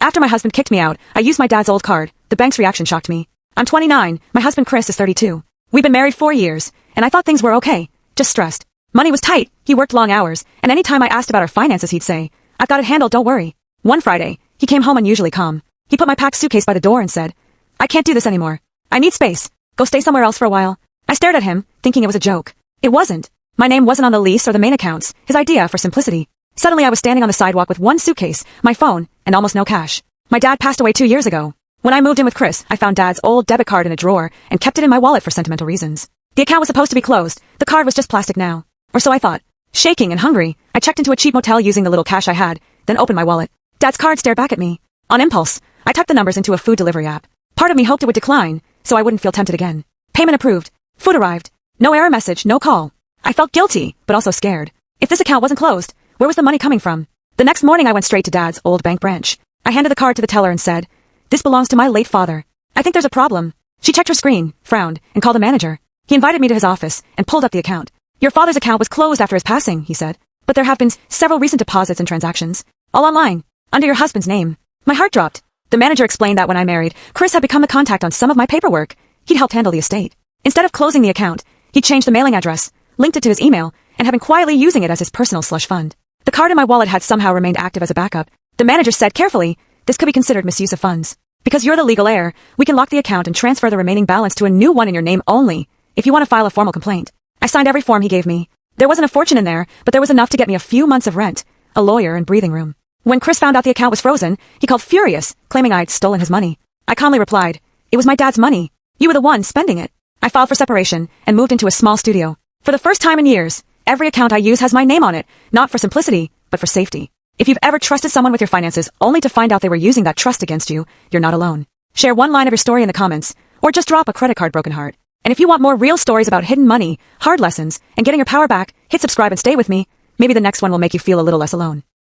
After my husband kicked me out, I used my dad's old card. The bank's reaction shocked me. I'm 29, my husband Chris is 32. We've been married 4 years, and I thought things were okay, just stressed. Money was tight, he worked long hours, and any time I asked about our finances he'd say, I've got it handled, don't worry. One Friday, he came home unusually calm. He put my packed suitcase by the door and said, I can't do this anymore. I need space. Go stay somewhere else for a while. I stared at him, thinking it was a joke. It wasn't. My name wasn't on the lease or the main accounts, his idea for simplicity. Suddenly I was standing on the sidewalk with one suitcase, my phone, and almost no cash. My dad passed away 2 years ago. When I moved in with Chris, I found Dad's old debit card in a drawer and kept it in my wallet for sentimental reasons. The account was supposed to be closed. The card was just plastic now. Or so I thought. Shaking and hungry, I checked into a cheap motel using the little cash I had, then opened my wallet. Dad's card stared back at me. On impulse, I typed the numbers into a food delivery app. Part of me hoped it would decline, so I wouldn't feel tempted again. Payment approved. Food arrived. No error message, no call. I felt guilty, but also scared. If this account wasn't closed, where was the money coming from? The next morning I went straight to Dad's old bank branch. I handed the card to the teller and said, This belongs to my late father. I think there's a problem. She checked her screen, frowned, and called the manager. He invited me to his office and pulled up the account. Your father's account was closed after his passing, he said. But there have been several recent deposits and transactions. All online, under your husband's name. My heart dropped. The manager explained that when I married, Chris had become the contact on some of my paperwork. He'd helped handle the estate. Instead of closing the account, he changed the mailing address, linked it to his email, and had been quietly using it as his personal slush fund. The card in my wallet had somehow remained active as a backup. The manager said carefully, this could be considered misuse of funds. Because you're the legal heir, we can lock the account and transfer the remaining balance to a new one in your name only, if you want to file a formal complaint. I signed every form he gave me. There wasn't a fortune in there, but there was enough to get me a few months of rent, a lawyer, and breathing room. When Chris found out the account was frozen, he called furious, claiming I'd stolen his money. I calmly replied, It was my dad's money. You were the one spending it. I filed for separation and moved into a small studio. For the first time in years, every account I use has my name on it, not for simplicity, but for safety. If you've ever trusted someone with your finances only to find out they were using that trust against you, you're not alone. Share one line of your story in the comments, or just drop a credit card broken heart. And if you want more real stories about hidden money, hard lessons, and getting your power back, hit subscribe and stay with me. Maybe the next one will make you feel a little less alone.